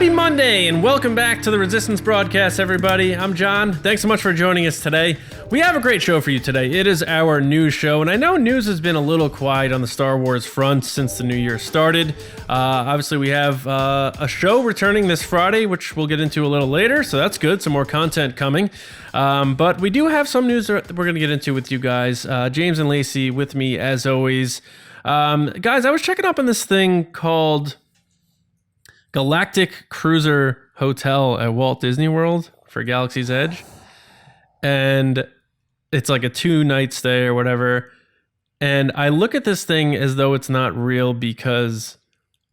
Happy Monday and welcome back to the Resistance Broadcast, everybody. I'm John. Thanks so much for joining us today. We have a great show for you today. It is our news show, and I know news has been a little quiet on the Star Wars front since the new year started. Obviously, we have a show returning this Friday, which we'll get into a little later, so that's good. Some more content coming. But we do have some news that we're going to get into with you guys. James and Lacey with me, as always. Guys, I was checking up on this thing called Galactic Cruiser Hotel at Walt Disney World for Galaxy's Edge. And it's like a 2-night stay or whatever. And I look at this thing as though it's not real because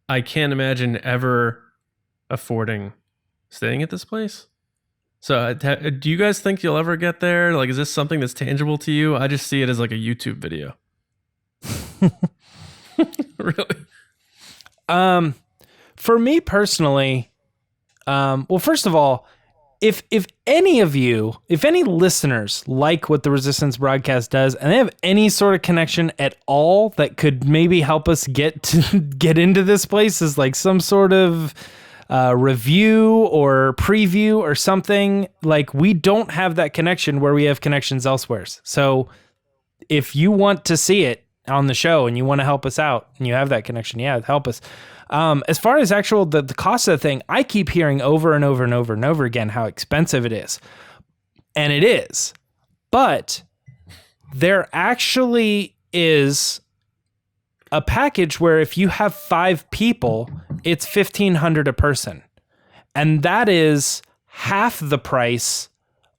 I can't imagine ever affording staying at this place. So do you guys think you'll ever get there? Like, is this something that's tangible to you? I just see it as like a YouTube video. Really? For me personally, well, first of all, if any of you, if any listeners like what the Resistance Broadcast does and they have any sort of connection at all that could maybe help us get into this place as like some sort of review or preview or something, like we don't have that connection where we have connections elsewhere. So if you want to see it on the show and you want to help us out and you have that connection, yeah, help us. As far as actual the cost of the thing, I keep hearing over and over and over and over again how expensive it is. And it is. But there actually is a package where if you have 5 people, it's $1,500 a person. And that is half the price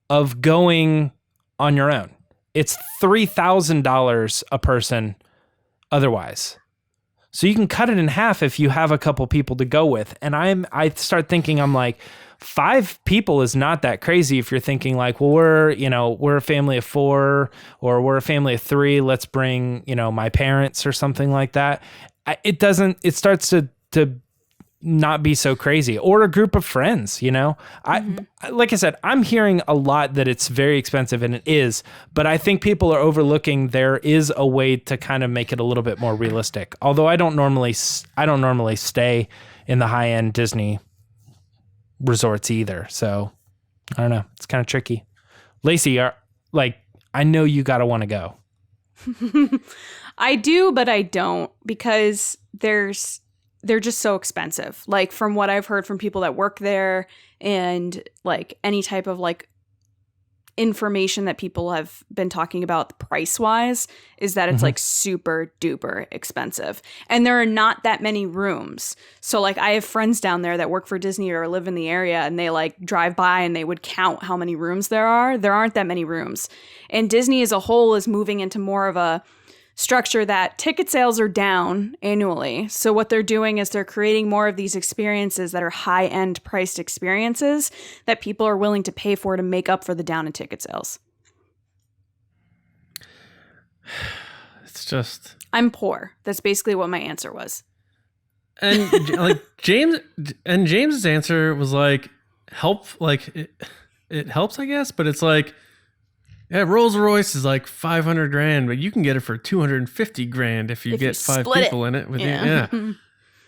of going on your own. It's $3,000 a person otherwise. So you can cut it in half if you have a couple people to go with. And I start thinking, I'm like, 5 people is not that crazy if you're thinking like, well, we're a family of 4 or we're a family of 3. Let's bring, my parents or something like that. It starts to not be so crazy, or a group of friends, like I said, I'm hearing a lot that it's very expensive, and it is, but I think people are overlooking there is a way to kind of make it a little bit more realistic. Although I don't normally stay in the high end Disney resorts either. So I don't know. It's kind of tricky. Lacey, I know you got to want to go. I do, but I don't, because they're just so expensive. Like, from what I've heard from people that work there and like any type of like information that people have been talking about price wise, is that it's like super duper expensive. And there are not that many rooms. So like, I have friends down there that work for Disney or live in the area, and they like drive by and they would count how many rooms there are. There aren't that many rooms. And Disney as a whole is moving into more of a structure that ticket sales are down annually. So what they're doing is they're creating more of these experiences that are high-end priced experiences that people are willing to pay for to make up for the down in ticket sales. It's just... I'm poor. That's basically what my answer was. And like James's answer was like, it helps, I guess, but it's like, yeah, Rolls Royce is like $500,000, but you can get it for $250,000 if you get 5 people in it with you. Yeah. And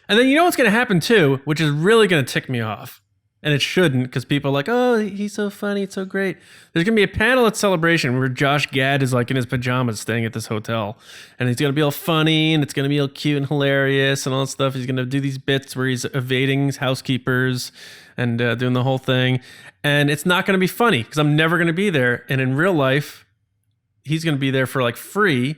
then you know what's going to happen too, which is really going to tick me off. And it shouldn't, because people are like, oh, he's so funny, it's so great. There's going to be a panel at Celebration where Josh Gad is like in his pajamas staying at this hotel. And he's going to be all funny, and it's going to be all cute and hilarious and all that stuff. He's going to do these bits where he's evading housekeepers and doing the whole thing. And it's not going to be funny, because I'm never going to be there. And in real life, he's going to be there for like free,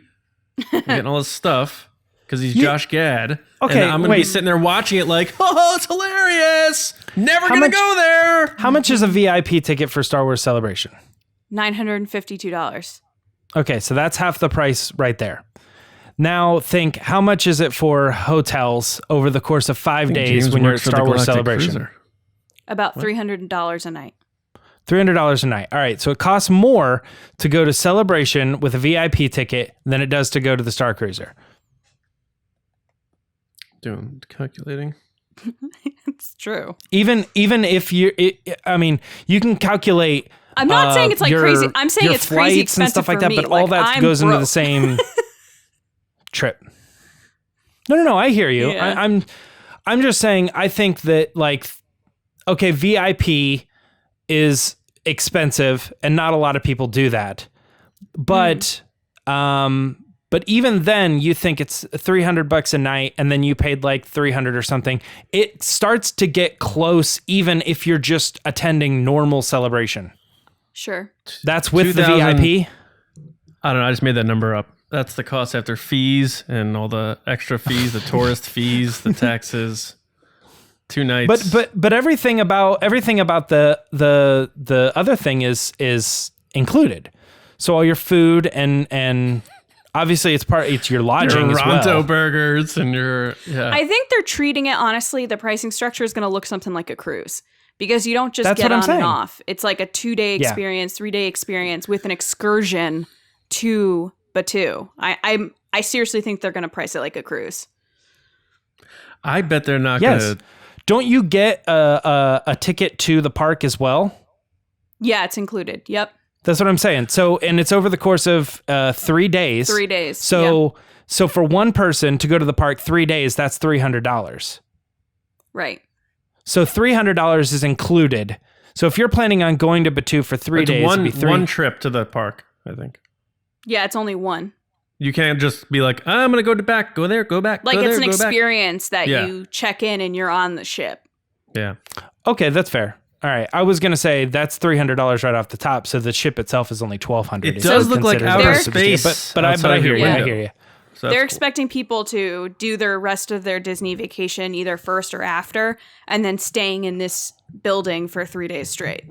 getting all his stuff, because he's Josh Gad. Okay, and I'm going to be sitting there watching it like, oh, it's hilarious. Never going to go there. How much is a VIP ticket for Star Wars Celebration? $952. Okay, so that's half the price right there. Now think, how much is it for hotels over the course of 5 days when you're at Star Wars Celebration? Cruiser. About $300 a night. $300 a night. All right, so it costs more to go to Celebration with a VIP ticket than it does to go to the Star Cruiser. Calculating. It's true. Even if you can calculate. I'm not saying it's like crazy. I'm saying it's crazy expensive and stuff like that, but all that goes into the same trip. No, I hear you. Yeah. I'm just saying, I think that like okay, VIP is expensive and not a lot of people do that. But but even then you think it's $300 a night and then you paid like $300 or something. It starts to get close even if you're just attending normal celebration. Sure. That's with the VIP. I don't know. I just made that number up. That's the cost after fees and all the extra fees, the tourist fees, the taxes. 2 nights. But everything about the other thing is included. So all your food and obviously it's your lodging your as well. Ronto burgers and your I think they're treating it honestly. The pricing structure is going to look something like a cruise because you don't just That's get what I'm on saying. and off. It's like a 2-day experience, 3-day experience with an excursion to Batu. I seriously think they're going to price it like a cruise. I bet they're not going to. Don't you get a ticket to the park as well? Yeah, it's included. Yep. That's what I'm saying. So, and it's over the course of 3 days. 3 days. So for one person to go to the park 3 days, that's $300. Right. So $300 is included. So if you're planning on going to Batu for 3 days, one, it'd be one trip to the park, I think. Yeah, it's only one. You can't just be like, I'm going to go back, go there, go back. Like go it's there, an go back. experience that you check in and you're on the ship. Yeah. Okay, that's fair. All right, I was gonna say that's $300 right off the top, so the ship itself is only $1,200. It does look like outer space, but I hear you. I hear you. So They're cool. expecting people to do their rest of their Disney vacation either first or after, and then staying in this building for 3 days straight.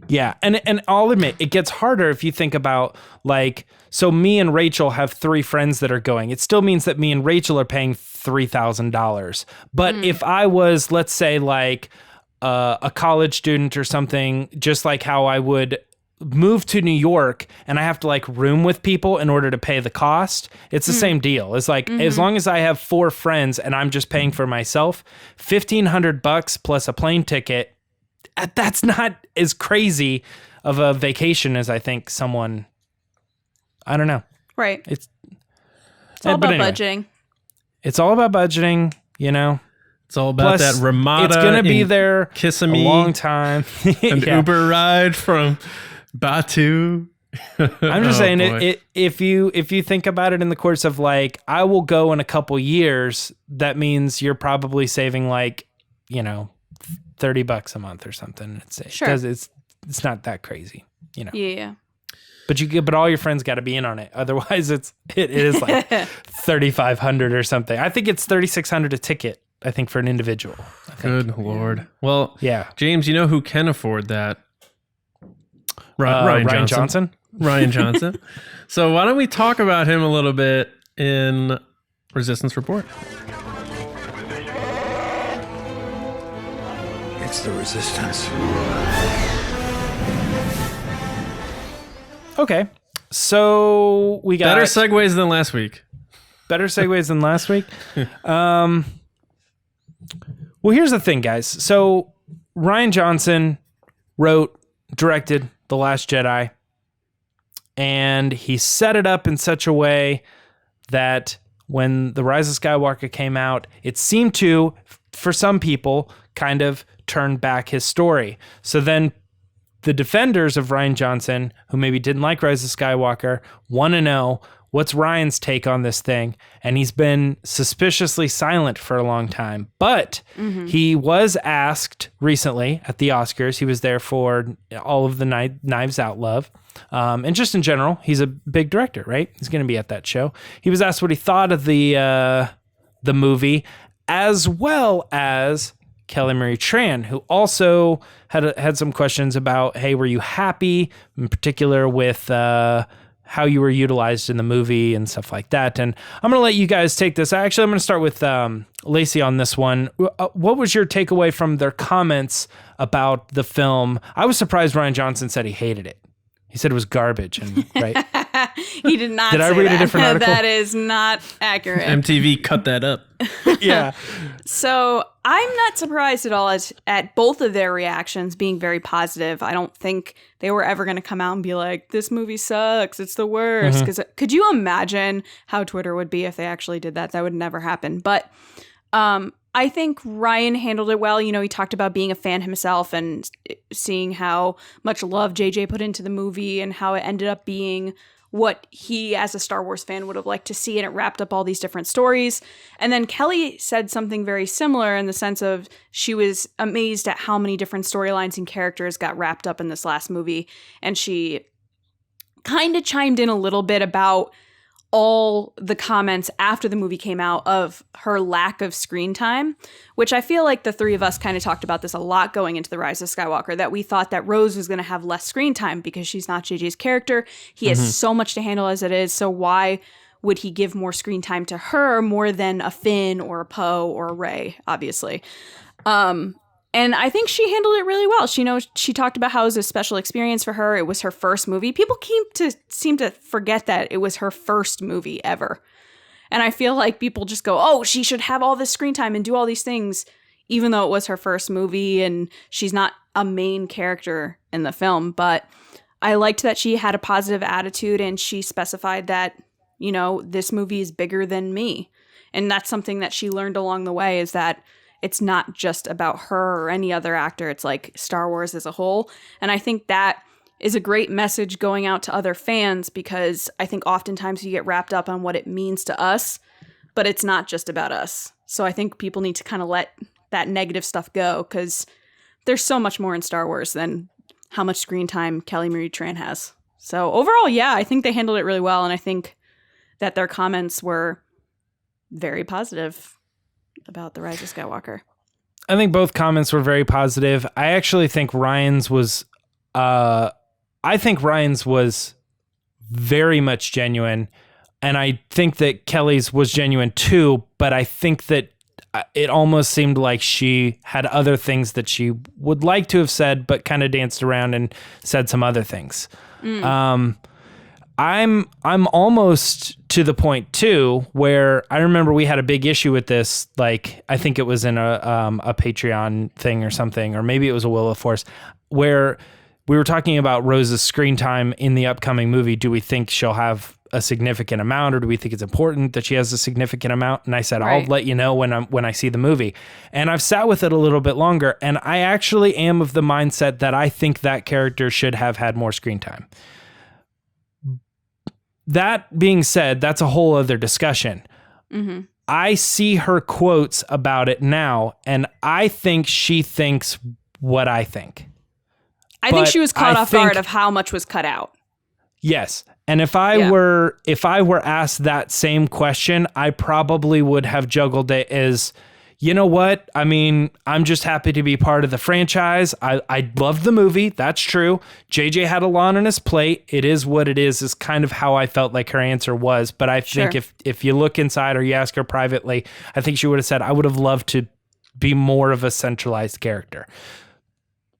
Yeah, and I'll admit it gets harder if you think about like, so me and Rachel have 3 friends that are going. It still means that me and Rachel are paying $3,000. But if I was, let's say, like a college student or something, just like how I would move to New York and I have to like room with people in order to pay the cost, it's the same deal. It's like as long as I have 4 friends and I'm just paying for myself, $1,500 plus a plane ticket, that's not as crazy of a vacation as I think someone, I don't know. Right. It's all about anyway, budgeting. It's all about budgeting, you know. It's all about Plus, that Ramada. It's going to be there Kissimmee, a long time. an Yeah. Uber ride from Batu. I'm just saying, if you think about it in the course of like, I will go in a couple years, that means you're probably saving like, you know, $30 a month or something. Sure. It's not that crazy, you know. Yeah. But all your friends got to be in on it. Otherwise, it is like $3,500 or something. I think it's $3,600 a ticket. I think for an individual. Good Lord. Well, yeah. James, you know who can afford that? Rian Johnson. Rian Johnson. So why don't we talk about him a little bit in Resistance Report? It's the Resistance. Okay. So we got Better segues than last week. Better segues than last week. Well, here's the thing, guys. So Rian Johnson wrote, directed The Last Jedi, and he set it up in such a way that when The Rise of Skywalker came out, it seemed to, for some people, kind of turn back his story. So then the defenders of Rian Johnson, who maybe didn't like Rise of Skywalker, want to know, what's Ryan's take on this thing? And he's been suspiciously silent for a long time. But he was asked recently at the Oscars. He was there for all of the Knives Out love. And just in general, he's a big director, right? He's going to be at that show. He was asked what he thought of the movie, as well as Kelly Marie Tran, who also had some questions about, hey, were you happy in particular with how you were utilized in the movie and stuff like that. And I'm going to let you guys take this. Actually, I'm going to start with Lacey on this one. What was your takeaway from their comments about the film? I was surprised Rian Johnson said he hated it. He said it was garbage. And right? He did not. Did I say read that. a different article? That is not accurate. MTV cut that up. Yeah. So I'm not surprised at all at both of their reactions being very positive. I don't think they were ever going to come out and be like, this movie sucks, it's the worst. Because could you imagine how Twitter would be if they actually did that? That would never happen. But I think Ryan handled it well. You know, he talked about being a fan himself and seeing how much love JJ put into the movie and how it ended up being what he as a Star Wars fan would have liked to see, and it wrapped up all these different stories. And then Kelly said something very similar in the sense of she was amazed at how many different storylines and characters got wrapped up in this last movie. And she kind of chimed in a little bit about all the comments after the movie came out of her lack of screen time, which I feel like the three of us kind of talked about this a lot going into the Rise of Skywalker, that we thought that Rose was going to have less screen time because she's not JJ's character. He has so much to handle as it is. So why would he give more screen time to her more than a Finn or a Poe or a Rey, obviously? And I think she handled it really well. She talked about how it was a special experience for her. It was her first movie. People seem to forget that it was her first movie ever. And I feel like people just go, oh, she should have all this screen time and do all these things, even though it was her first movie and she's not a main character in the film. But I liked that she had a positive attitude and she specified that, you know, this movie is bigger than me. And that's something that she learned along the way, is that it's not just about her or any other actor. It's like Star Wars as a whole. And I think that is a great message going out to other fans, because I think oftentimes you get wrapped up on what it means to us, but it's not just about us. So I think people need to kind of let that negative stuff go, because there's so much more in Star Wars than how much screen time Kelly Marie Tran has. So overall, yeah, I think they handled it really well. And I think that their comments were very positive about the Rise of Skywalker. I think both comments were very positive. I actually think Ryan's was very much genuine, and I think that Kelly's was genuine too, but I think that it almost seemed like she had other things that she would like to have said, but kind of danced around and said some other things. I'm almost to the point too where I remember we had a big issue with this. Like, I think it was in a Patreon thing or something, or maybe it was a Will of Force, where we were talking about Rose's screen time in the upcoming movie. Do we think she'll have a significant amount, or do we think it's important that she has a significant amount? And I said, I'll let you know when I see the movie. And I've sat with it a little bit longer, and I actually am of the mindset that I think that character should have had more screen time. That being said, that's a whole other discussion. Mm-hmm. I see her quotes about it now, and I think she thinks what I think. I think she was caught off guard of how much was cut out. Yes. And if I were asked that same question, I probably would have juggled it as, you know what? I mean, I'm just happy to be part of the franchise. I loved the movie. That's true. JJ had a lot on his plate. It is what it is kind of how I felt like her answer was. But I think if you look inside or you ask her privately, I think she would have said, I would have loved to be more of a centralized character.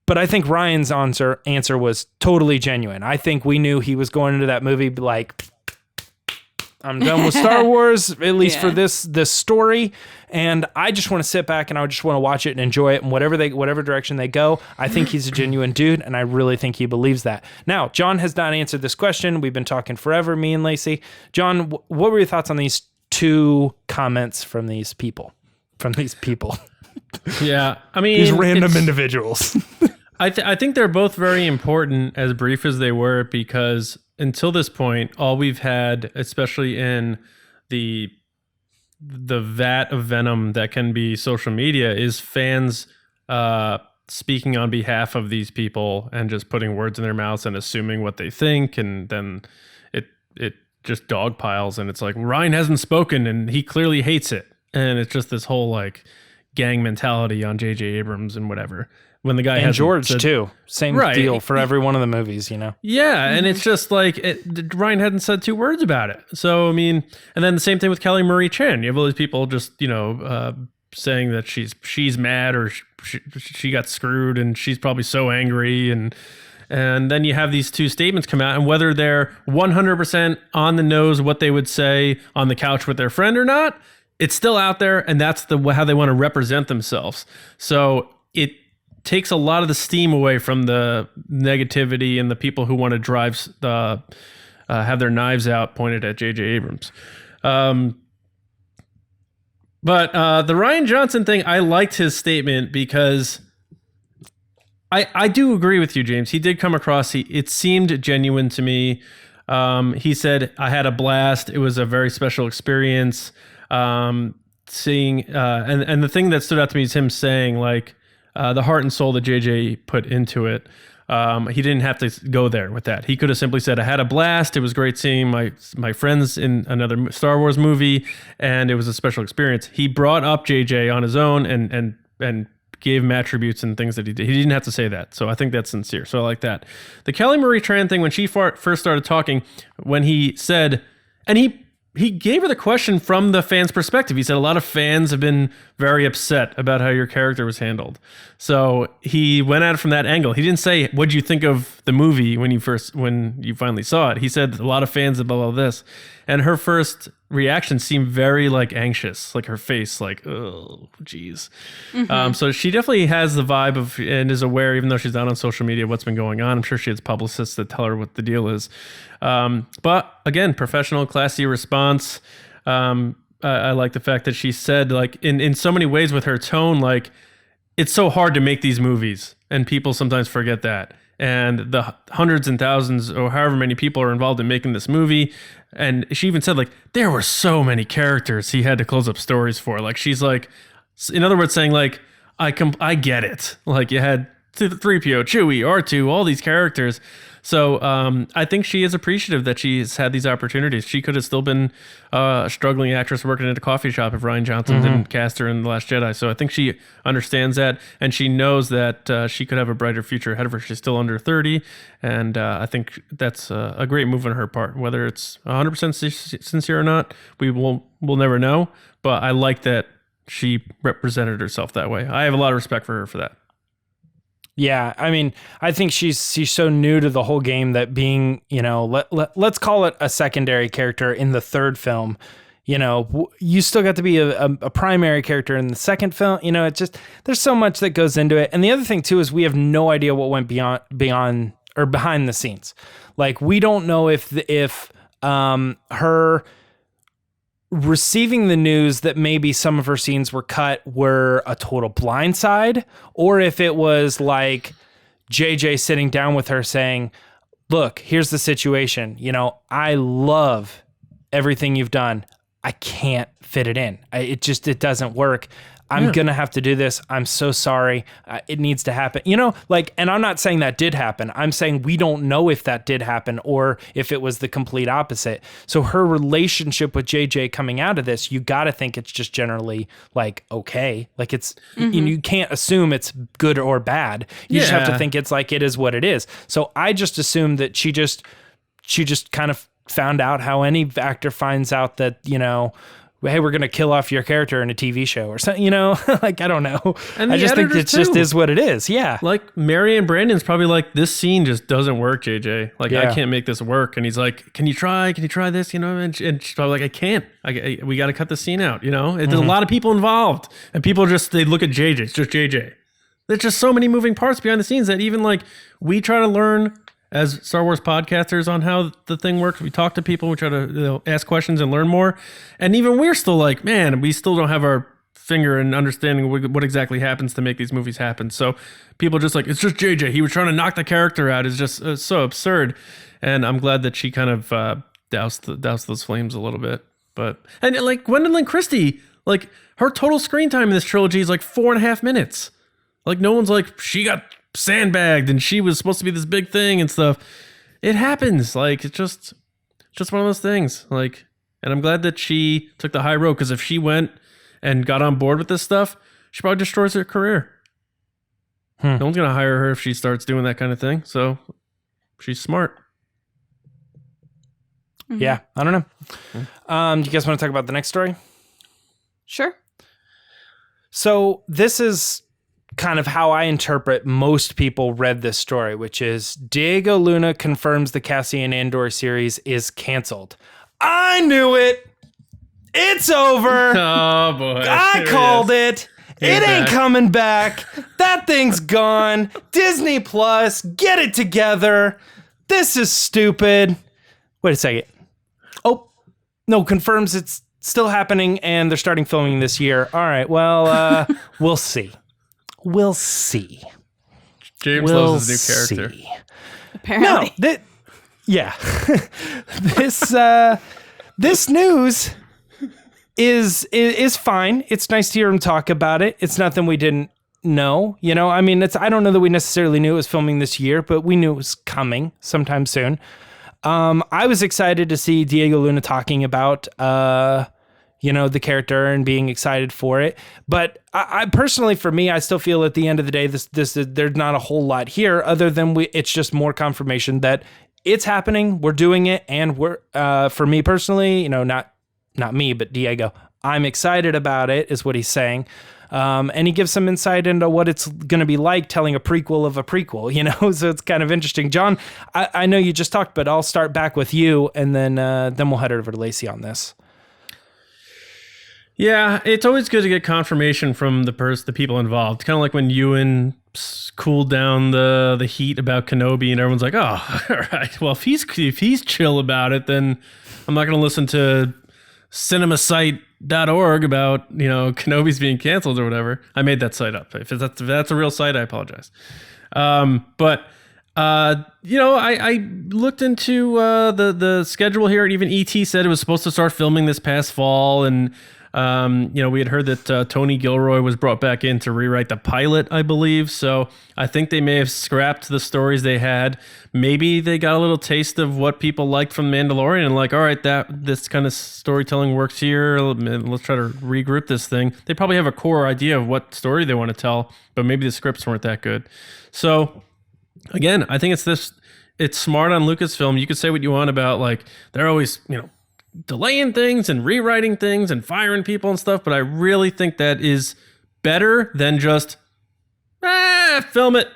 But I think Ryan's answer was totally genuine. I think we knew he was going into that movie like, I'm done with Star Wars, at least for this story, and I just want to sit back and I just want to watch it and enjoy it, and whatever direction they go. I think he's a genuine dude, and I really think he believes that. Now, John has not answered this question. We've been talking forever, me and Lacey. John, what were your thoughts on these two comments from these people? Yeah, I mean, these random individuals. I think they're both very important, as brief as they were, because until this point, all we've had, especially in the vat of venom that can be social media, is fans speaking on behalf of these people and just putting words in their mouths and assuming what they think, and then it just dogpiles, and it's like, Ryan hasn't spoken and he clearly hates it, and it's just this whole like gang mentality on J.J. Abrams and whatever. When the guy and George too, same deal for every one of the movies, you know. Yeah, and it's just like Ryan hadn't said two words about it. So I mean, and then the same thing with Kelly Marie Tran. You have all these people just saying that she's mad or she got screwed and she's probably so angry, and then you have these two statements come out, and whether they're 100% on the nose what they would say on the couch with their friend or not, it's still out there, and that's how they want to represent themselves. So it takes a lot of the steam away from the negativity and the people who want to have their knives out pointed at J.J. Abrams. But the Rian Johnson thing, I liked his statement because I do agree with you, James. He did come across, it seemed genuine to me. He said, I had a blast. It was a very special experience. Seeing, and the thing that stood out to me is him saying, like, the heart and soul that JJ put into it. He didn't have to go there with that. He could have simply said, I had a blast. It was great seeing my friends in another Star Wars movie, and it was a special experience. He brought up JJ on his own and gave him attributes and things that he did. He didn't have to say that. So I think that's sincere. So I like that. The Kelly Marie Tran thing, when she first started talking, when he said, and he gave her the question from the fans' perspective. He said a lot of fans have been very upset about how your character was handled. So he went at it from that angle. He didn't say, what'd you think of the movie when you finally saw it? He said a lot of fans about all this. And her first reaction seemed very like anxious, like her face, like, oh, geez. So she definitely has the vibe of, and is aware, even though she's not on social media, what's been going on. I'm sure she has publicists that tell her what the deal is. But again, professional, classy response. I like the fact that she said, like, in so many ways with her tone, like, it's so hard to make these movies, and people sometimes forget that. And the hundreds and thousands or however many people are involved in making this movie. And she even said, like, there were so many characters he had to close up stories for. Like, she's like, in other words, saying, like, I get it. Like, you had 3PO, Chewie, R2, all these characters. So I think she is appreciative that she's had these opportunities. She could have still been a struggling actress working at a coffee shop if Rian Johnson didn't cast her in The Last Jedi. So I think she understands that, and she knows that she could have a brighter future ahead of her. She's still under 30, and I think that's a great move on her part. Whether it's 100% sincere or not, we'll never know. But I like that she represented herself that way. I have a lot of respect for her for that. Yeah, I mean, I think she's so new to the whole game that being, you know, let's call it a secondary character in the third film, you know, you still got to be a primary character in the second film. You know, it just, there's so much that goes into it. And the other thing too is we have no idea what went beyond or behind the scenes. Like, we don't know if her receiving the news that maybe some of her scenes were cut were a total blindside, or if it was like JJ sitting down with her saying, look, here's the situation. You know, I love everything you've done. I can't fit it in. It doesn't work. I'm going to have to do this. I'm so sorry. It needs to happen. You know, like, and I'm not saying that did happen. I'm saying we don't know if that did happen or if it was the complete opposite. So her relationship with JJ coming out of this, you got to think it's just generally like, okay, like it's, you can't assume it's good or bad. You just have to think it's like, it is what it is. So I just assumed that she just kind of found out how any actor finds out that, you know, hey, we're going to kill off your character in a TV show or something, you know, like, I don't know. And I just think it just is what it is. Yeah. Like, Mary and Brandon's probably like, this scene just doesn't work, JJ. Like, I can't make this work. And he's like, can you try this? You know, and she's probably like, I can't, we got to cut the scene out. You know, there's a lot of people involved, and people they look at JJ. It's just JJ. There's just so many moving parts behind the scenes that even like we try to learn as Star Wars podcasters on how the thing works. We talk to people, we try to ask questions and learn more. And even we're still like, man, we still don't have our finger in understanding what exactly happens to make these movies happen. So people just like, it's just JJ. He was trying to knock the character out. It's just so absurd. And I'm glad that she kind of doused those flames a little bit. And like Gwendolyn Christie, like her total screen time in this trilogy is like 4.5 minutes. Like, no one's like, she got sandbagged and she was supposed to be this big thing and stuff. It happens. Like, it's just one of those things. Like, and I'm glad that she took the high road, because if she went and got on board with this stuff, she probably destroys her career. No one's gonna hire her if she starts doing that kind of thing. So she's smart. Yeah, I don't know. Do you guys want to talk about the next story? Sure. So this is kind of how I interpret most people read this story, which is Diego Luna confirms the Cassian Andor series is canceled. I knew it. It's over. Oh boy. I called it. It ain't coming back. That thing's gone. Disney Plus, get it together. This is stupid. Wait a second. Oh, no, confirms it's still happening, and they're starting filming this year. All right, well, we'll see. We'll see. James loves his new character. Apparently. No, yeah. This news is fine. It's nice to hear him talk about it. It's nothing we didn't know. You know, I mean, I don't know that we necessarily knew it was filming this year, but we knew it was coming sometime soon. I was excited to see Diego Luna talking about, the character and being excited for it. But I personally, for me, I still feel at the end of the day, there's not a whole lot here other than it's just more confirmation that it's happening. We're doing it. And for me personally, not me, but Diego, I'm excited about it is what he's saying. And he gives some insight into what it's going to be like telling a prequel of a prequel, so it's kind of interesting. John, I know you just talked, but I'll start back with you and then we'll head over to Lacey on this. Yeah, it's always good to get confirmation from the people involved. Kind of like when Ewan cooled down the heat about Kenobi and everyone's like, oh, all right, well, if he's chill about it, then I'm not going to listen to cinemasite.org about, Kenobi's being canceled or whatever. I made that site up. If that's a real site, I apologize. But I looked into the schedule here, and even ET said it was supposed to start filming this past fall, and we had heard that Tony Gilroy was brought back in to rewrite the pilot, I believe. So I think they may have scrapped the stories they had. Maybe they got a little taste of what people liked from Mandalorian and like, all right, this kind of storytelling works here. Let's try to regroup this thing. They probably have a core idea of what story they want to tell, but maybe the scripts weren't that good. So again, I think it's smart on Lucasfilm. You could say what you want about like, they're always, delaying things and rewriting things and firing people and stuff, but I really think that is better than just film it,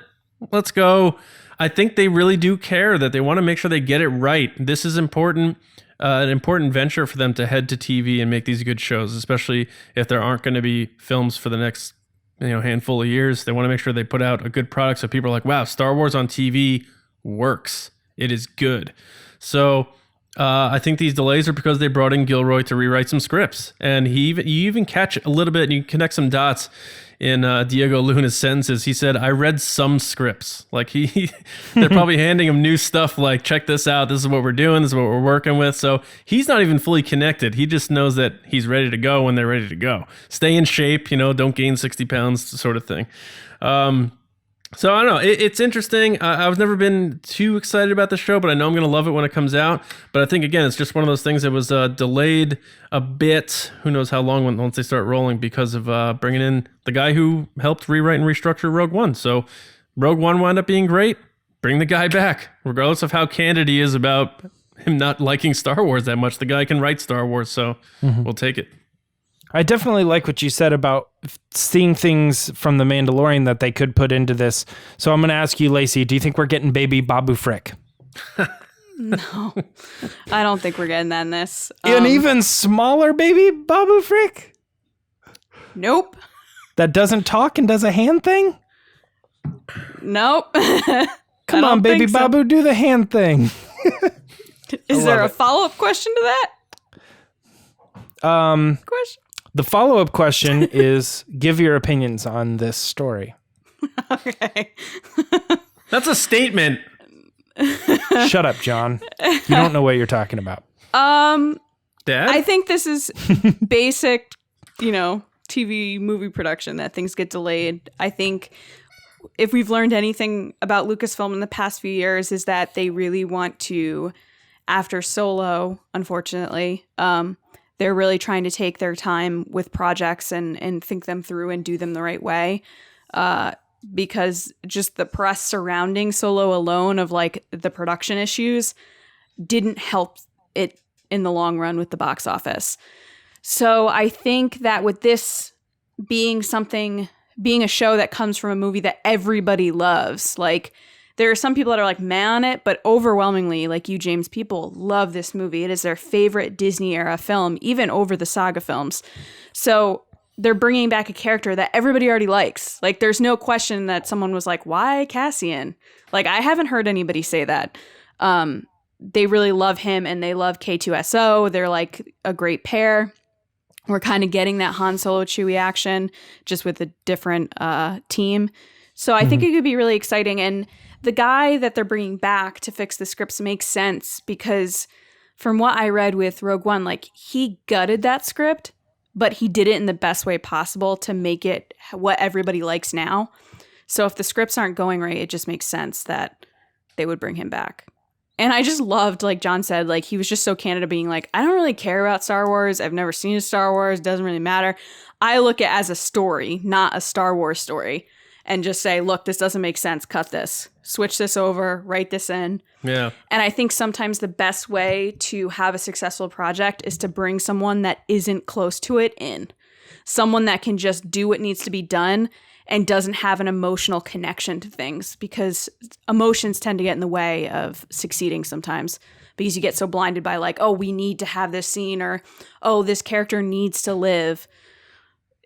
let's go. I think they really do care, that they want to make sure they get it right. This is important, an important venture for them to head to TV and make these good shows, especially if there aren't going to be films for the next handful of years. They want to make sure they put out a good product so people are like, wow, Star Wars on TV works, it is good. So I think these delays are because they brought in Gilroy to rewrite some scripts, and you even catch a little bit and you connect some dots in Diego Luna's sentences. He said, I read some scripts. Like they're probably handing him new stuff like, check this out, this is what we're doing, this is what we're working with. So he's not even fully connected. He just knows that he's ready to go when they're ready to go. Stay in shape, don't gain 60 pounds sort of thing. So I don't know. It's interesting. I've never been too excited about the show, but I know I'm going to love it when it comes out. But I think, again, it's just one of those things that was delayed a bit. Who knows how long once they start rolling, because of bringing in the guy who helped rewrite and restructure Rogue One. So Rogue One wound up being great. Bring the guy back, regardless of how candid he is about him not liking Star Wars that much. The guy can write Star Wars, so we'll take it. I definitely like what you said about seeing things from The Mandalorian that they could put into this. So I'm going to ask you, Lacey, do you think we're getting baby Babu Frick? No, I don't think we're getting that in this. An even smaller baby Babu Frick? Nope. That doesn't talk and does a hand thing? Nope. Come on, baby Babu, do the hand thing. Is there a follow-up question to that? Question? The follow-up question is, give your opinions on this story. Okay. That's a statement. Shut up, John. You don't know what you're talking about. Dad? I think this is basic, TV movie production, that things get delayed. I think if we've learned anything about Lucasfilm in the past few years, is that they really want to, after Solo, unfortunately, they're really trying to take their time with projects and think them through and do them the right way. Because just the press surrounding Solo alone of like the production issues didn't help it in the long run with the box office. So I think that with this being a show that comes from a movie that everybody loves, like there are some people that are like meh on it, but overwhelmingly, like you, James, people love this movie. It is their favorite Disney era film, even over the saga films. So they're bringing back a character that everybody already likes. Like there's no question that someone was like, why Cassian? Like I haven't heard anybody say that. They really love him and they love K2SO. They're like a great pair. We're kind of getting that Han Solo Chewie action, just with a different team. So I think it could be really exciting. And the guy that they're bringing back to fix the scripts makes sense, because from what I read with Rogue One, like, he gutted that script, but he did it in the best way possible to make it what everybody likes now. So if the scripts aren't going right, it just makes sense that they would bring him back. And I just loved, like John said, like, he was just so candid of being like, I don't really care about Star Wars. I've never seen a Star Wars. Doesn't really matter. I look at it as a story, not a Star Wars story. And just say, look, this doesn't make sense. Cut this. Switch this over. Write this in. Yeah. And I think sometimes the best way to have a successful project is to bring someone that isn't close to it in. Someone that can just do what needs to be done and doesn't have an emotional connection to things, because emotions tend to get in the way of succeeding sometimes, because you get so blinded by like, oh, we need to have this scene, or, oh, this character needs to live.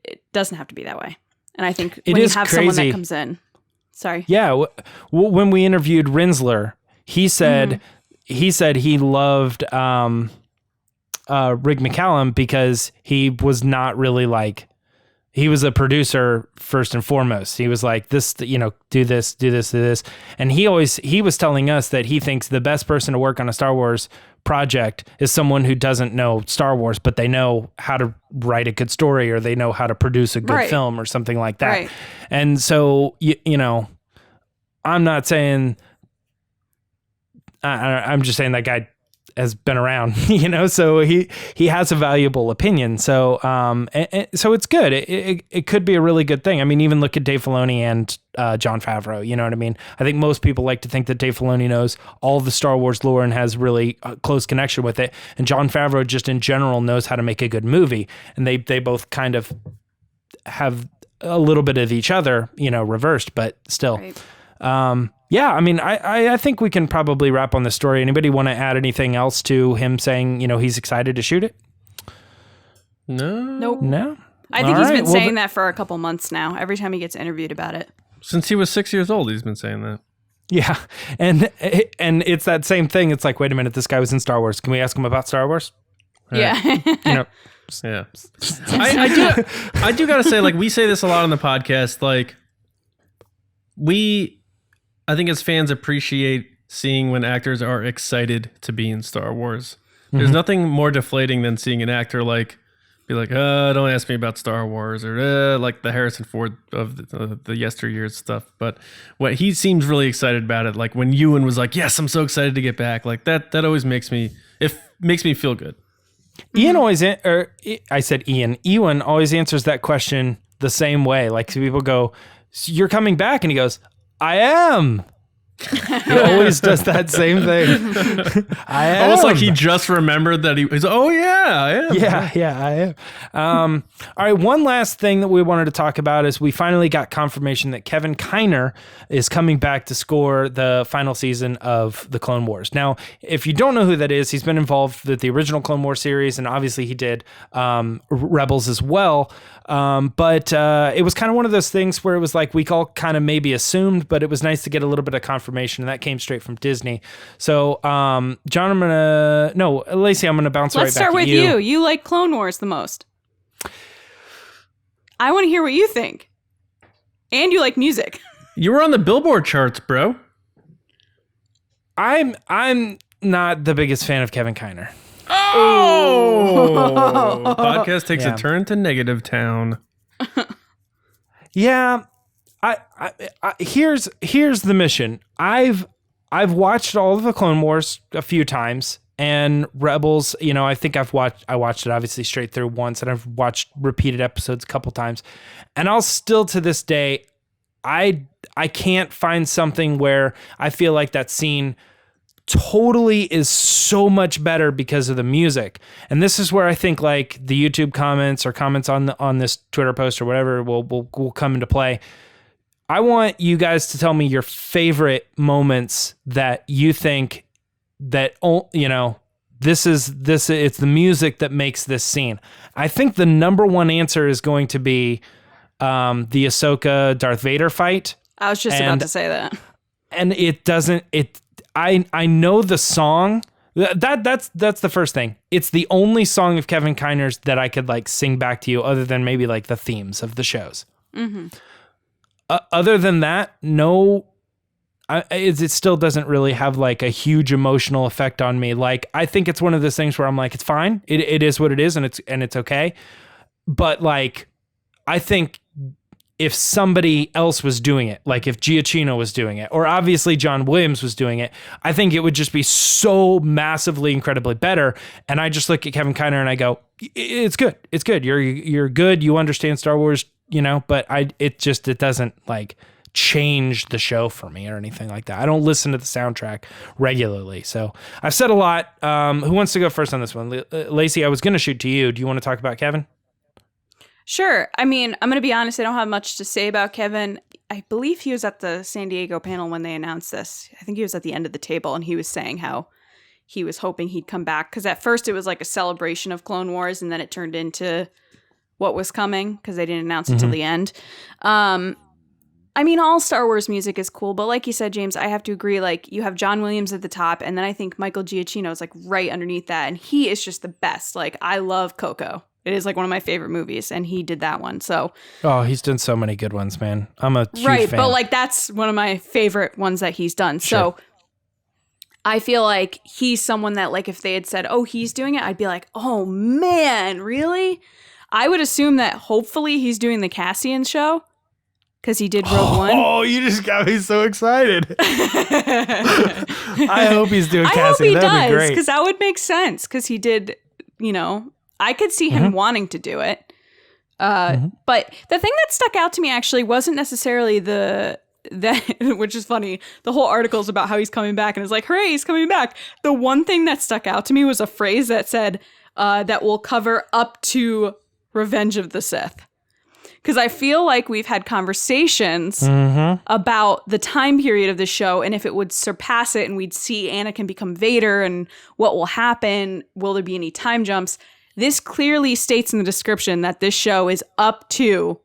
It doesn't have to be that way. And I think when you have someone that comes in, sorry. Yeah. When we interviewed Rinsler, he said he loved Rick McCallum because he was not really like, he was a producer first and foremost. He was like, this, do this, do this, do this. And he was telling us that he thinks the best person to work on a Star Wars project is someone who doesn't know Star Wars, but they know how to write a good story, or they know how to produce a good film or something like that. Right. And so, I'm not saying, I'm just saying that guy has been around, so he has a valuable opinion. So, so it's good. It could be a really good thing. I mean, even look at Dave Filoni and Jon Favreau, you know what I mean? I think most people like to think that Dave Filoni knows all the Star Wars lore and has really close connection with it. And Jon Favreau just in general knows how to make a good movie. And they both kind of have a little bit of each other, reversed, but still. Right. Yeah, I mean, I think we can probably wrap on the story. Anybody want to add anything else to him saying, he's excited to shoot it? Nope. No? I think he's been saying that for a couple months now, every time he gets interviewed about it. Since he was 6 years old, he's been saying that. Yeah, and it's that same thing. It's like, wait a minute, this guy was in Star Wars. Can we ask him about Star Wars? Yeah. Yeah. I do got to say, like, we say this a lot on the podcast, like, I think as fans appreciate seeing when actors are excited to be in Star Wars. There's nothing more deflating than seeing an actor be like, don't ask me about Star Wars, or like the Harrison Ford of the yesteryears stuff. But what he seems really excited about it, like when Ewan was like, yes, I'm so excited to get back. Like that always makes me feel good. Ewan always answers that question the same way. Like people go, you're coming back, and he goes, I am. He always does that same thing. I am. Almost like he just remembered that he's, oh yeah, I am. Yeah, I am. All right, one last thing that we wanted to talk about is we finally got confirmation that Kevin Kiner is coming back to score the final season of the Clone Wars. Now, if you don't know who that is, he's been involved with the original Clone Wars series, and obviously he did Rebels as well. But it was kind of one of those things where it was like we all kind of maybe assumed, but it was nice to get a little bit of confirmation, and that came straight from Disney. So, John, Lacey, I'm gonna bounce right back. Let's start with you. You like Clone Wars the most. I want to hear what you think. And you like music. You were on the Billboard charts, bro. I'm not the biggest fan of Kevin Kiner. Oh, podcast takes a turn to negative town. Yeah, I here's the mission. I've watched all of the Clone Wars a few times, and Rebels. I think I watched it obviously straight through once, and I've watched repeated episodes a couple times, and I'll still to this day, I can't find something where I feel like that scene totally is so much better because of the music. And this is where I think like the YouTube comments or comments on this Twitter post or whatever will come into play. I want you guys to tell me your favorite moments that you think that, it's the music that makes this scene. I think the number one answer is going to be the Ahsoka Darth Vader fight. I was just about to say that. And I know the song That's the first thing. It's the only song of Kevin Kiner's that I could like sing back to you, other than maybe like the themes of the shows. Mm-hmm. Other than that, no. It still doesn't really have like a huge emotional effect on me. Like, I think it's one of those things where I'm like, it's fine. It is what it is, and it's okay. But like, I think if somebody else was doing it, like if Giacchino was doing it, or obviously John Williams was doing it, I think it would just be so massively, incredibly better. And I just look at Kevin Kiner and I go, it's good. It's good. You're good. You understand Star Wars, but it doesn't like change the show for me or anything like that. I don't listen to the soundtrack regularly. So I've said a lot. Who wants to go first on this one? Lacey, I was going to shoot to you. Do you want to talk about Kevin? Sure. I mean, I'm going to be honest. I don't have much to say about Kevin. I believe he was at the San Diego panel when they announced this. I think he was at the end of the table, and he was saying how he was hoping he'd come back. Because at first it was like a celebration of Clone Wars, and then it turned into what was coming because they didn't announce it till the end. I mean, all Star Wars music is cool, but like you said, James, I have to agree. Like, you have John Williams at the top, and then I think Michael Giacchino is like right underneath that, and he is just the best. Like, I love Coco. It is like one of my favorite movies, and he did that one. So, he's done so many good ones, man. I'm a huge fan. But like that's one of my favorite ones that he's done. Sure. So, I feel like he's someone that like if they had said, "Oh, he's doing it," I'd be like, "Oh man, really?" I would assume that hopefully he's doing the Cassian show because he did Rogue One. Oh, you just got me so excited! I hope he's doing Cassian. I hope he That'd be does great. because that would make sense because he did. I could see him wanting to do it. But the thing that stuck out to me actually wasn't necessarily which is funny. The whole article is about how he's coming back and it's like, hooray, he's coming back. The one thing that stuck out to me was a phrase that said that will cover up to Revenge of the Sith. Because I feel like we've had conversations about the time period of the show and if it would surpass it and we'd see Anakin become Vader and what will happen. Will there be any time jumps? This clearly states in the description that this show is up to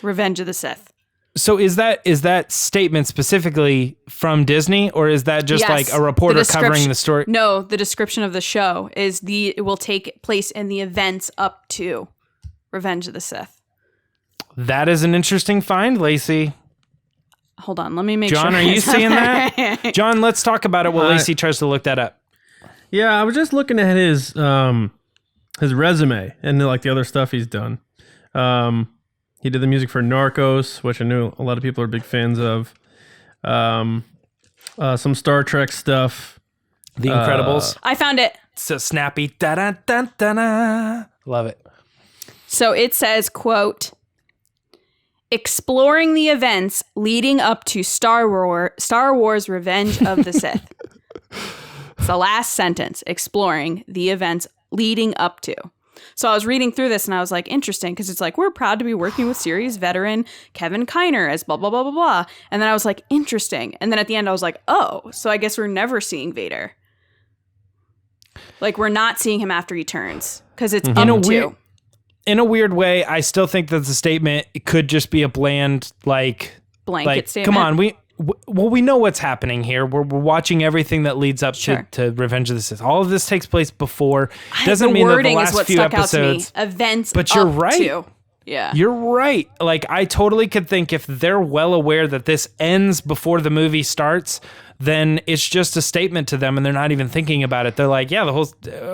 Revenge of the Sith. So is that statement specifically from Disney, or is that just like a reporter covering the story? No, the description of the show is it will take place in the events up to Revenge of the Sith. That is an interesting find, Lacey. Hold on, let me make John, sure. are you seeing that? John, let's talk about it while Lacey tries to look that up. Yeah, I was just looking at his resume and like the other stuff he's done. He did the music for Narcos, which I know a lot of people are big fans of. Some Star Trek stuff. The Incredibles. I found it. So snappy. Da-da-da-da-da. Love it. So it says, quote, exploring the events leading up to Star Wars Revenge of the Sith. It's the last sentence, exploring the events leading up to. So I was reading through this and I was like, interesting, because it's like, we're proud to be working with series veteran Kevin Kiner as blah, blah, blah, blah, blah. And then I was like, interesting. And then at the end I was like, oh, so I guess we're never seeing Vader. Like, we're not seeing him after he turns, because it's up to. In a weird way, I still think that the statement could just be a bland, blanket statement. Come on, we know what's happening here. We're watching everything that leads up to Revenge of the Sith. All of this takes place before. Doesn't mean that the last few episodes. Events, but you're right. To. Yeah, you're right. Like, I totally could think if they're well aware that this ends before the movie starts, then it's just a statement to them and they're not even thinking about it. They're like, yeah,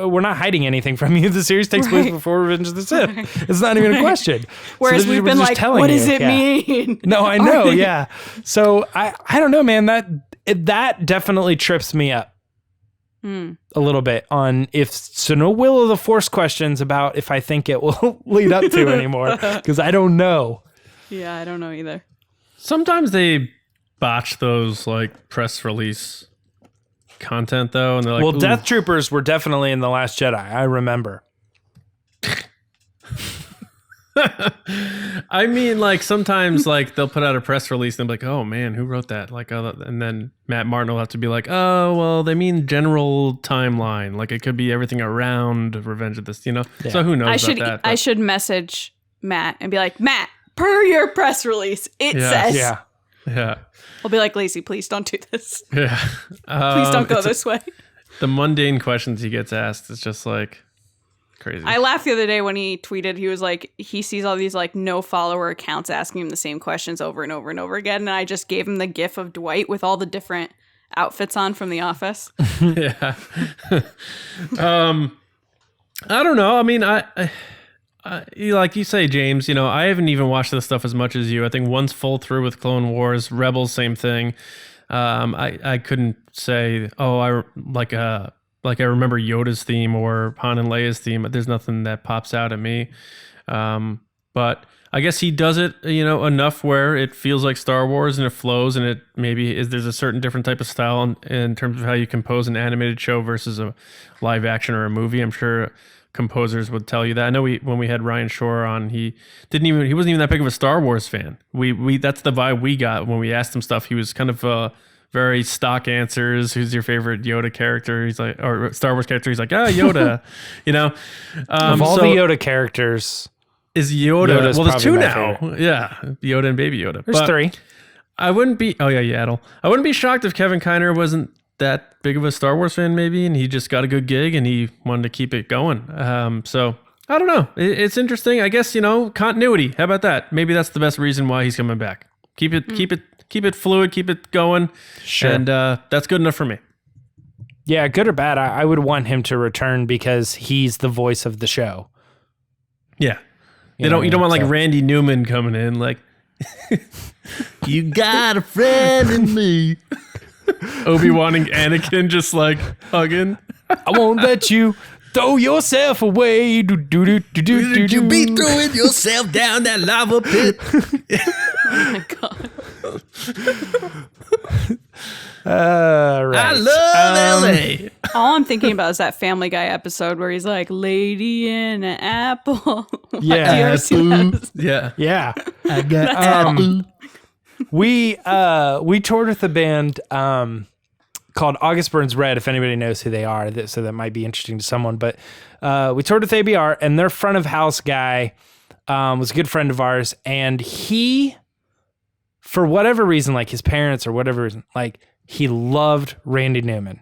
we're not hiding anything from you. The series takes place before Revenge of the Sith. It's not even a question. Whereas we've been like, what does it mean? No, I know. Yeah. So I don't know, man, that definitely trips me up a little bit on no will of the Force questions about if I think it will lead up to anymore. Cause I don't know. Yeah. I don't know either. Sometimes they botch those like press release content though, and they're like, well, Death Troopers were definitely in The Last Jedi. I remember. I mean, like sometimes like they'll put out a press release and they'll be like, oh man, who wrote that? Like, and then Matt Martin will have to be like, oh well, they mean general timeline. Like, it could be everything around Revenge of this, Yeah. So who knows about that? I should message Matt and be like, Matt, per your press release, it says. Yeah. I'll be like, Lacey, please don't do this. Yeah. Please don't go this way. the mundane questions he gets asked is just like crazy. I laughed the other day when he tweeted, he was like, he sees all these like no follower accounts asking him the same questions over and over and over again. And I just gave him the gif of Dwight with all the different outfits on from The Office. Yeah. I don't know. I mean, I like you say, James, you know, I haven't even watched this stuff as much as you. I think once full through with Clone Wars, Rebels, same thing. I couldn't say, oh, I remember Yoda's theme or Han and Leia's theme. There's nothing that pops out at me. But I guess he does it, you know, enough where it feels like Star Wars and it flows, and it maybe there's a certain different type of style in terms of how you compose an animated show versus a live action or a movie. I'm sure composers would tell you that. I know when we had Ryan Shore on, he wasn't even that big of a Star Wars fan. We that's the vibe we got when we asked him stuff. He was kind of very stock answers. Who's your favorite Yoda character? He's like, or Star Wars character. He's like, Yoda. You know, of all the Yoda characters, is Yoda? Yoda's well, there's two now. favorite. Yeah, Yoda and Baby Yoda. There's three. I wouldn't be. Oh yeah, Yaddle. I wouldn't be shocked if Kevin Kiner wasn't that big of a Star Wars fan, maybe, and he just got a good gig and he wanted to keep it going. So I don't know. It's interesting. I guess, you know, continuity. How about that? Maybe that's the best reason why he's coming back. Keep it fluid, keep it going. Sure. And that's good enough for me. Yeah, good or bad, I would want him to return because he's the voice of the show. Yeah. You You don't want like So- Randy Newman coming in like, you got a friend in me. Obi-Wan and Anakin just like hugging. I won't let you throw yourself away. Do, do, do, do, do, do, You do. be throwing yourself down that lava pit. Oh my God. Right. I love LA. All I'm thinking about is that Family Guy episode where he's like, Lady in an apple. Yeah. Do you ever see that? Yeah. Yeah. I got We toured with a band called August Burns Red, if anybody knows who they are, so that might be interesting to someone. But we toured with ABR, and their front of house guy was a good friend of ours, and he, for whatever reason, like his parents or whatever reason, like he loved Randy Newman.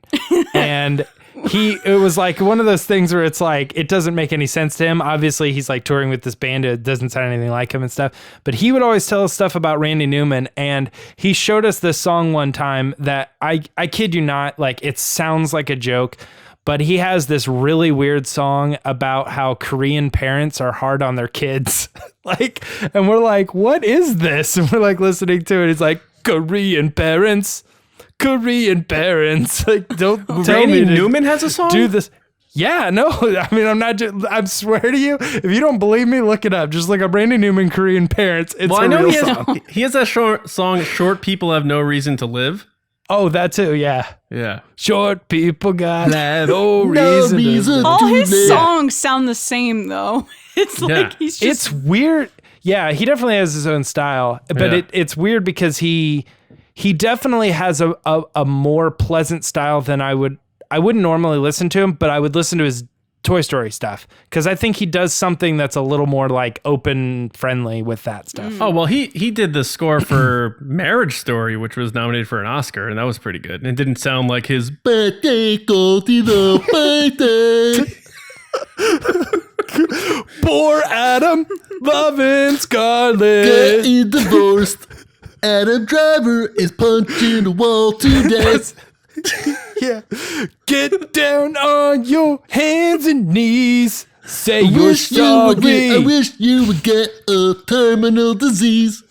And it was like one of those things where it's like, it doesn't make any sense to him. Obviously, he's like touring with this band. It doesn't sound anything like him and stuff. But he would always tell us stuff about Randy Newman. And he showed us this song one time that I kid you not, like it sounds like a joke, but he has this really weird song about how Korean parents are hard on their kids. Like, and we're like, what is this? And we're like listening to it. It's like, Korean parents. Like, don't tell Randy me to Newman has a song? do this. Yeah, no, I mean, I swear to you, if you don't believe me, look it up. Just look up Randy Newman, Korean parents. It's Well, I a know real song. he has that short song, Short People Have No Reason to Live. Oh, that too, yeah. Yeah. Short people got Have no no reason. reason. All his live. songs sound the same, though. It's like Yeah. he's just. It's weird. Yeah, he definitely has his own style, but Yeah. it's weird because he definitely has a more pleasant style than I wouldn't normally listen to him, but I would listen to his Toy Story stuff because I think he does something that's a little more like open friendly with that stuff. Oh, well, he did the score for Marriage Story, which was nominated for an Oscar, and that was pretty good. And it didn't sound like his birthday, go to the birthday. Poor Adam, loving Scarlett. Getting divorced. Adam Driver is punching a wall today. Yeah. Get down on your hands and knees. Say you're sorry. I wish you would get a terminal disease.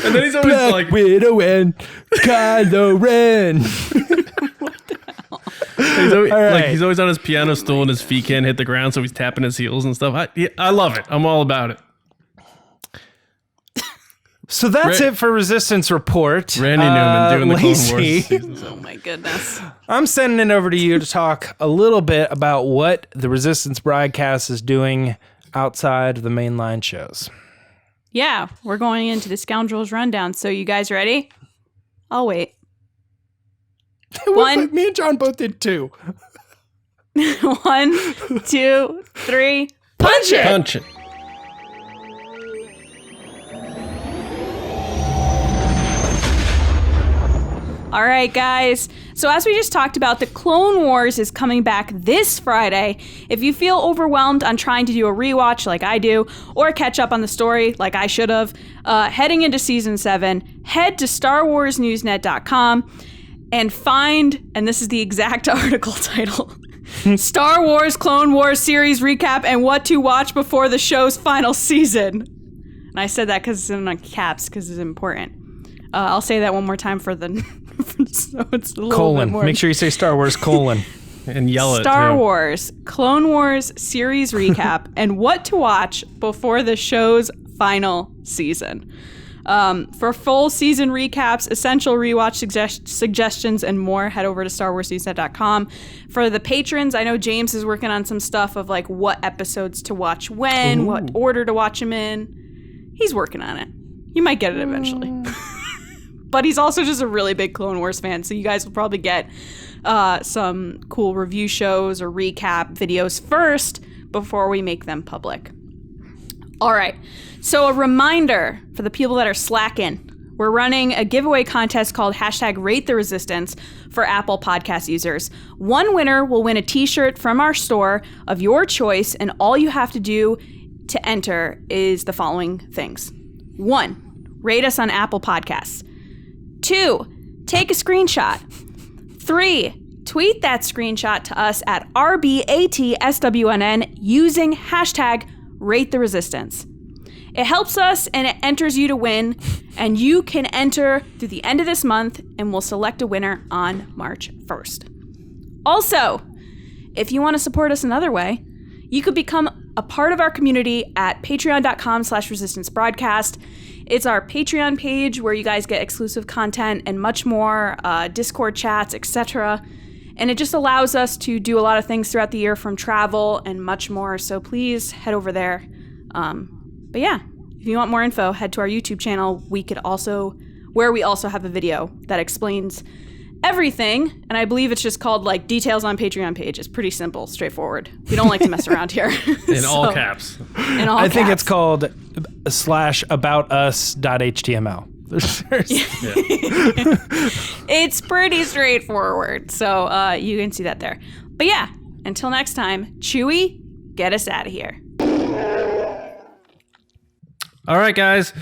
And then he's always Black like, Widow and Kylo Ren. he's always on his piano stool and his feet can't hit the ground, so he's tapping his heels and stuff. I love it. I'm all about it. So that's it for Resistance Report. Randy Newman doing the Clone Lacey, Wars season. Oh my goodness. I'm sending it over to you to talk a little bit about what the Resistance broadcast is doing outside of the mainline shows. Yeah, we're going into the Scoundrels rundown. So you guys ready? I'll wait. One. Me and John both did too. 1, 2, 3. Punch it! Punch it. All right, guys. So as we just talked about, the Clone Wars is coming back this Friday. If you feel overwhelmed on trying to do a rewatch like I do, or catch up on the story like I should have, heading into season 7, head to StarWarsNewsNet.com and find, and this is the exact article title, Star Wars Clone Wars series recap and what to watch before the show's final season. And I said that because it's in caps because it's important. I'll say that one more time so it's a little colon. bit more. Make sure you say Star Wars colon. And yell it. Star Wars Clone Wars series recap and what to watch before the show's final season. For full season recaps, essential rewatch suggestions, and more, head over to StarWarsNewsNet.com. For the patrons, I know James is working on some stuff of like what episodes to watch when, what order to watch them in. He's working on it. You might get it eventually. But he's also just a really big Clone Wars fan, so you guys will probably get some cool review shows or recap videos first before we make them public. All right. So a reminder for the people that are slacking, we're running a giveaway contest called #RateTheResistance for Apple Podcast users. One winner will win a t-shirt from our store of your choice, and all you have to do to enter is the following things. 1, rate us on Apple Podcasts. 2, take a screenshot. 3, tweet that screenshot to us at RBATSWNN using #RateTheResistance. It helps us and it enters you to win, and you can enter through the end of this month, and we'll select a winner on March 1st. Also, if you want to support us another way, you could become a part of our community at patreon.com/resistancebroadcast. It's our Patreon page where you guys get exclusive content and much more, Discord chats, etc. And it just allows us to do a lot of things throughout the year, from travel and much more. So please head over there. But yeah, if you want more info, head to our YouTube channel. We also have a video that explains everything. And I believe it's just called like details on Patreon page. It's pretty simple, straightforward. We don't like to mess around here. In all caps. In all caps. I think it's called /aboutus.html. It's pretty straightforward. So you can see that there. But yeah, until next time, Chewie, get us out of here. All right, guys.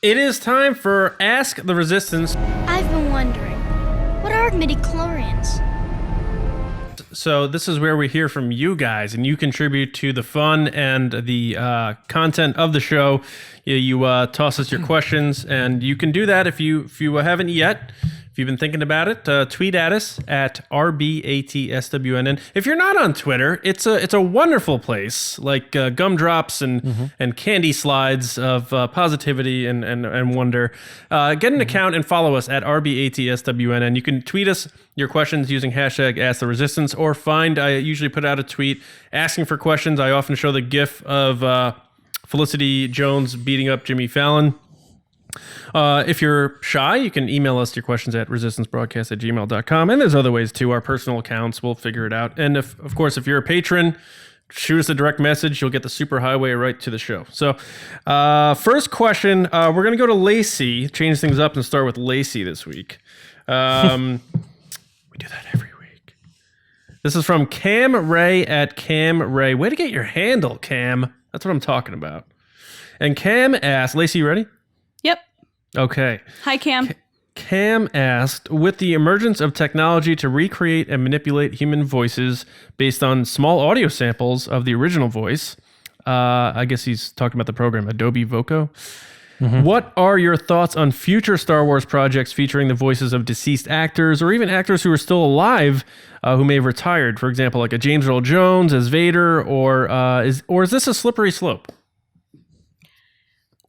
It is time for Ask the Resistance. I've been wondering, what are midichlorians? So this is where we hear from you guys, and you contribute to the fun and the content of the show. You toss us your questions, and you can do that if you haven't yet. If you've been thinking about it, tweet at us at RBATSWNN. If you're not on Twitter, it's a wonderful place, like gumdrops and candy slides of positivity and wonder. Get an account and follow us at RBATSWNN. You can tweet us your questions using #AskTheResistance, or I usually put out a tweet asking for questions. I often show the GIF of Felicity Jones beating up Jimmy Fallon. If you're shy, you can email us your questions at resistancebroadcast@gmail.com. And there's other ways too. Our personal accounts, we'll figure it out. And of course, if you're a patron, shoot us a direct message. You'll get the super highway right to the show. So first question, we're going to go to Lacey, change things up and start with Lacey this week. We do that every week. This is from Cam Ray at Cam Ray. Way to get your handle, Cam. That's what I'm talking about. And Cam asked, Lacey, you ready? Yep. Okay. Hi, Cam. Cam asked, with the emergence of technology to recreate and manipulate human voices based on small audio samples of the original voice, I guess he's talking about the program Adobe Voco. Mm-hmm. What are your thoughts on future Star Wars projects featuring the voices of deceased actors, or even actors who are still alive who may have retired? For example, like a James Earl Jones as Vader, or is this a slippery slope?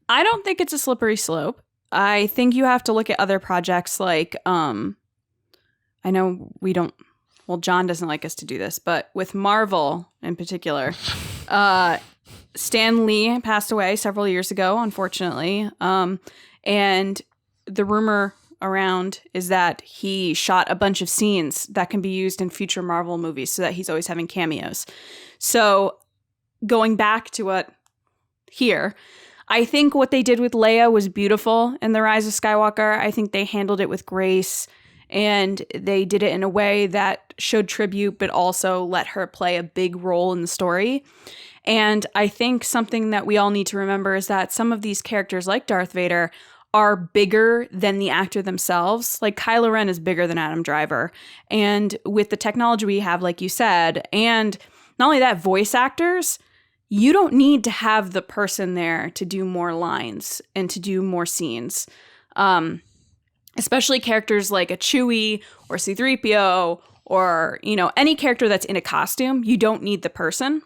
I don't think it's a slippery slope. I think you have to look at other projects like, I know we don't, well, John doesn't like us to do this, but with Marvel in particular, Stan Lee passed away several years ago, unfortunately. And the rumor around is that he shot a bunch of scenes that can be used in future Marvel movies, so that he's always having cameos. So going back to what here, I think what they did with Leia was beautiful in The Rise of Skywalker. I think they handled it with grace And they did it in a way that showed tribute, but also let her play a big role in the story. And I think something that we all need to remember is that some of these characters, like Darth Vader, are bigger than the actor themselves. Like Kylo Ren is bigger than Adam Driver. And with the technology we have, like you said, and not only that, voice actors, you don't need to have the person there to do more lines and to do more scenes. Especially characters like a Chewie or C-3PO or, any character that's in a costume. You don't need the person.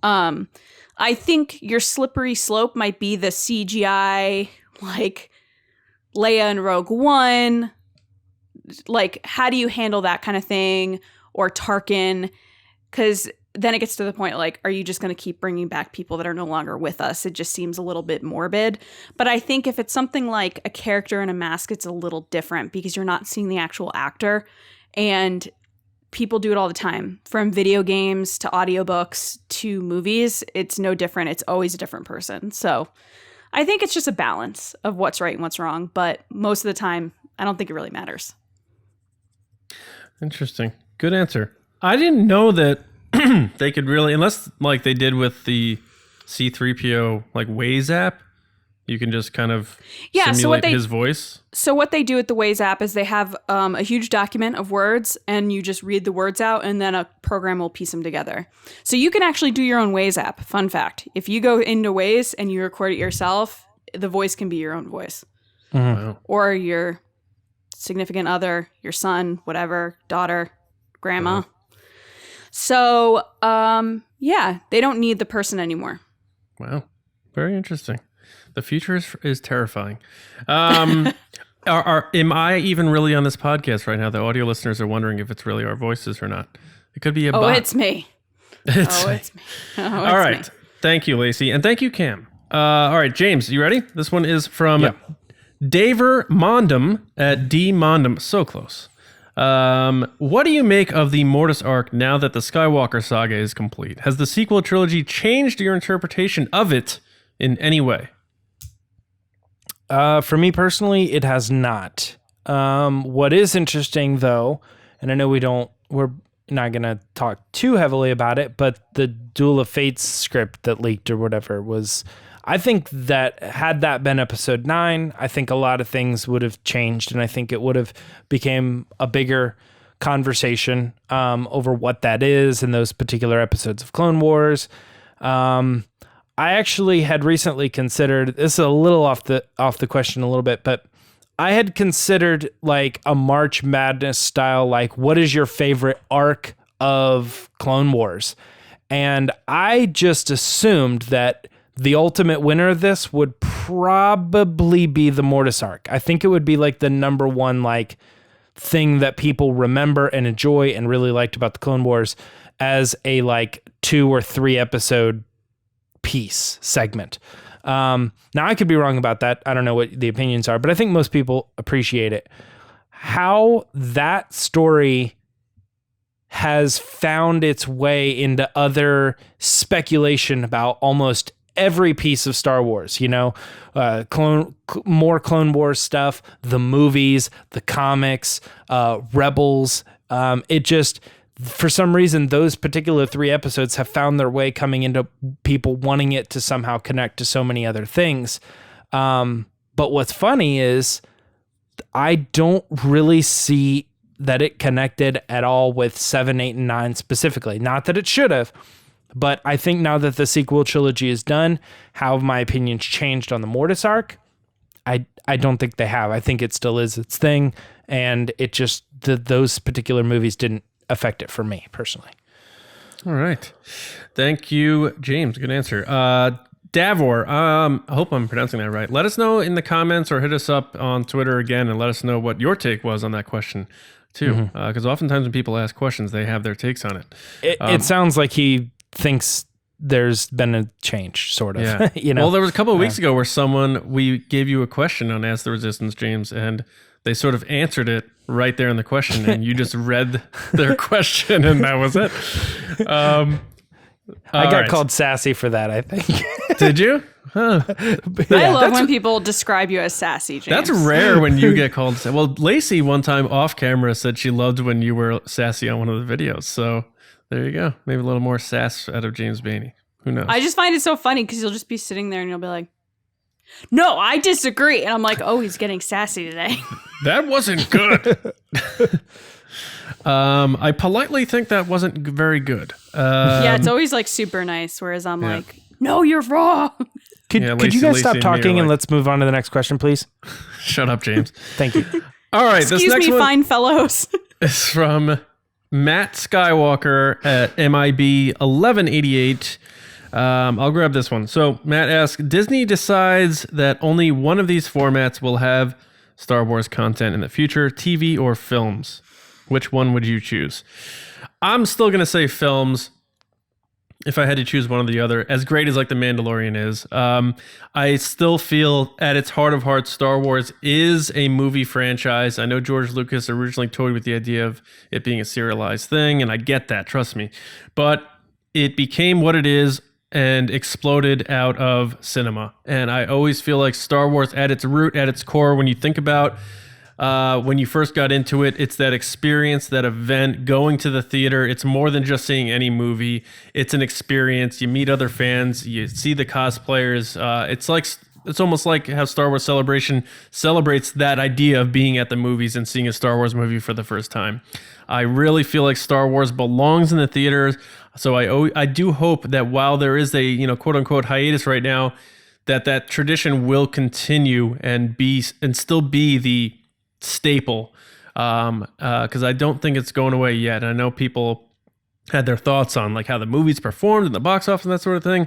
I think your slippery slope might be the CGI, like Leia in Rogue One. Like, how do you handle that kind of thing? Or Tarkin? Because then it gets to the point, like, are you just going to keep bringing back people that are no longer with us? It just seems a little bit morbid. But I think if it's something like a character in a mask, it's a little different because you're not seeing the actual actor. And people do it all the time. From video games to audiobooks to movies, it's no different. It's always a different person. So I think it's just a balance of what's right and what's wrong. But most of the time, I don't think it really matters. Interesting. Good answer. I didn't know that they could really, unless like they did with the C-3PO like Waze app, you can just kind of simulate his voice. So what they do with the Waze app is they have a huge document of words, and you just read the words out, and then a program will piece them together. So you can actually do your own Waze app. Fun fact. If you go into Waze and you record it yourself, the voice can be your own voice. Mm-hmm. Wow. Or your significant other, your son, whatever, daughter, grandma. Mm-hmm. So, they don't need the person anymore. Wow. Very interesting. The future is terrifying. Am I even really on this podcast right now? The audio listeners are wondering if it's really our voices or not. It could be a bot. It's me. It's me. All right. Me. Thank you, Lacey. And thank you, Cam. All right, James, you ready? This one is from Daver Mondum at D Mondum. So close. What do you make of the Mortis arc now that the Skywalker saga is complete? Has the sequel trilogy changed your interpretation of it in any way? For me personally, it has not. What is interesting though, and I know we're not going to talk too heavily about it, but the Duel of Fates script that leaked or whatever I think that had that been episode 9, I think a lot of things would have changed, and I think it would have became a bigger conversation over what that is in those particular episodes of Clone Wars. I actually had recently considered, this is a little off the question a little bit, but I had considered like a March Madness style, like what is your favorite arc of Clone Wars? And I just assumed that the ultimate winner of this would probably be the Mortis arc. I think it would be like the number one like thing that people remember and enjoy and really liked about the Clone Wars as a like 2 or 3 episode piece segment. Now I could be wrong about that. I don't know what the opinions are, but I think most people appreciate it. How that story has found its way into other speculation about almost every piece of Star Wars, more Clone Wars stuff, the movies, the comics, Rebels. It just, for some reason, those particular 3 episodes have found their way coming into people wanting it to somehow connect to so many other things. But what's funny is I don't really see that it connected at all with 7, 8, and 9 specifically. Not that it should have, but I think now that the sequel trilogy is done, how have my opinions changed on the Mortis arc? I don't think they have. I think it still is its thing, and it just, those particular movies didn't affect it for me personally. All right. Thank you, James. Good answer. Davor, I hope I'm pronouncing that right. Let us know in the comments or hit us up on Twitter again and let us know what your take was on that question too. Because oftentimes when people ask questions, they have their takes on it. It sounds like he thinks there's been a change, sort of. Yeah. Well, there was a couple of weeks ago where we gave you a question on Ask the Resistance, James, and they sort of answered it right there in the question, and you just read their question, and that was it. I All got right. called sassy for that, I think. Did you? Huh. I love when people describe you as sassy, James. That's rare when you get called. Well, Lacey one time off camera said she loved when you were sassy on one of the videos. So there you go. Maybe a little more sass out of James Baney. Who knows? I just find it so funny because you'll just be sitting there and you'll be like, no, I disagree. And I'm like, oh, he's getting sassy today. That wasn't good. I politely think that wasn't very good. Yeah, it's always like super nice. Whereas I'm like, no, you're wrong. Could you guys stop talking and let's move on to the next question, please? Shut up, James. Thank you. All right, Excuse this next me, one fine fellows. is from Matt Skywalker at MIB 1188. I'll grab this one. So Matt asks, Disney decides that only one of these formats will have Star Wars content in the future, TV or films. Which one would you choose? I'm still going to say films if I had to choose one or the other, as great as like The Mandalorian is. I still feel at its heart of hearts, Star Wars is a movie franchise. I know George Lucas originally toyed with the idea of it being a serialized thing, and I get that, trust me. But it became what it is and exploded out of cinema. And I always feel like Star Wars at its root, at its core, when you think about when you first got into it, it's that experience, that event, going to the theater. It's more than just seeing any movie. It's an experience. You meet other fans. You see the cosplayers. It's almost like how Star Wars Celebration celebrates that idea of being at the movies and seeing a Star Wars movie for the first time. I really feel like Star Wars belongs in the theaters. So I do hope that while there is a quote unquote hiatus right now, that tradition will continue and still be the staple, because I don't think it's going away yet. I know people had their thoughts on like how the movies performed in the box office and that sort of thing.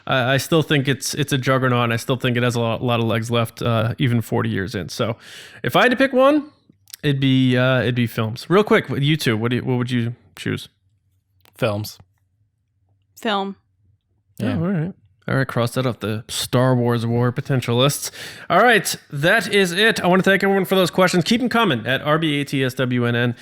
I still think it's a juggernaut, and I still think it has a lot of legs left, even 40 years in. So if I had to pick one, it'd be films. Real quick, you two, what would you choose? Films. Film. Yeah. Oh, all right, cross that off the Star Wars war potential lists. All right, that is it. I want to thank everyone for those questions. Keep them coming at RBATSWNN.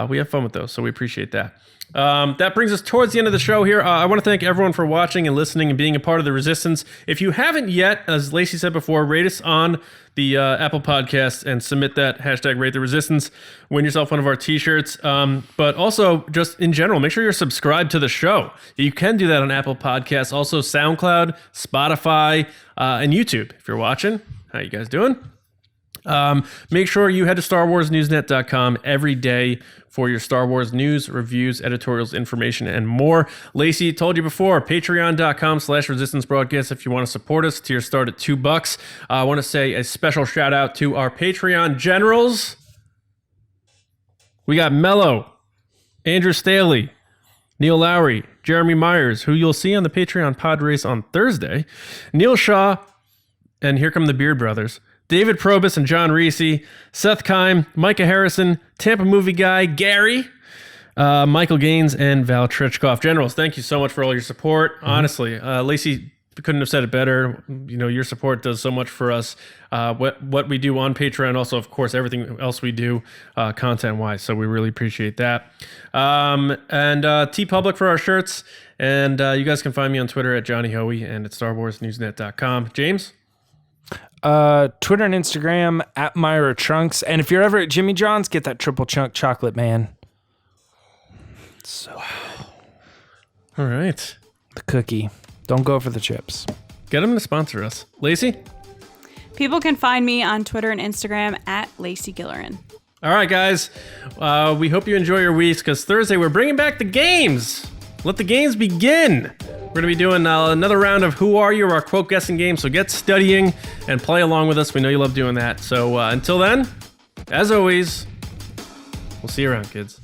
We have fun with those, so we appreciate that. That brings us towards the end of the show here. I want to thank everyone for watching and listening and being a part of the Resistance. If you haven't yet, as Lacey said before, rate us on the Apple Podcast and submit that hashtag Rate the Resistance. Win yourself one of our t-shirts. But also, just in general, make sure you're subscribed to the show. You can do that on Apple Podcasts, also SoundCloud, Spotify, and YouTube. If you're watching, how you guys doing? Make sure you head to StarWarsNewsNet.com every day for your Star Wars news, reviews, editorials, information, and more. Lacey told you before, patreon.com/Resistance Broadcast if you want to support us. Tier start at $2. I want to say a special shout out to our Patreon generals. We got Mello, Andrew Staley, Neil Lowry, Jeremy Myers, who you'll see on the Patreon pod race on Thursday, Neil Shaw, and here come the Beard Brothers, David Probus and John Reese, Seth Kime, Micah Harrison, Tampa Movie Guy, Gary, Michael Gaines, and Val Trichkoff. Generals, thank you so much for all your support. Honestly, Lacey couldn't have said it better. Your support does so much for us. What we do on Patreon, also, of course, everything else we do content-wise. So we really appreciate that. And TeePublic for our shirts. And you guys can find me on Twitter at Johnny Hoey and at StarWarsNewsNet.com. James? Twitter and Instagram at Myra Trunks. And if you're ever at Jimmy John's, get that triple chunk chocolate, man. So All right. the cookie. Don't go for the chips. Get them to sponsor us. Lacey? People can find me on Twitter and Instagram at Lacey Gillerin. All right, guys. We hope you enjoy your weeks, because Thursday we're bringing back the games. Let the games begin. We're going to be doing another round of Who Are You, our quote guessing game. So get studying and play along with us. We know you love doing that. So until then, as always, we'll see you around, kids.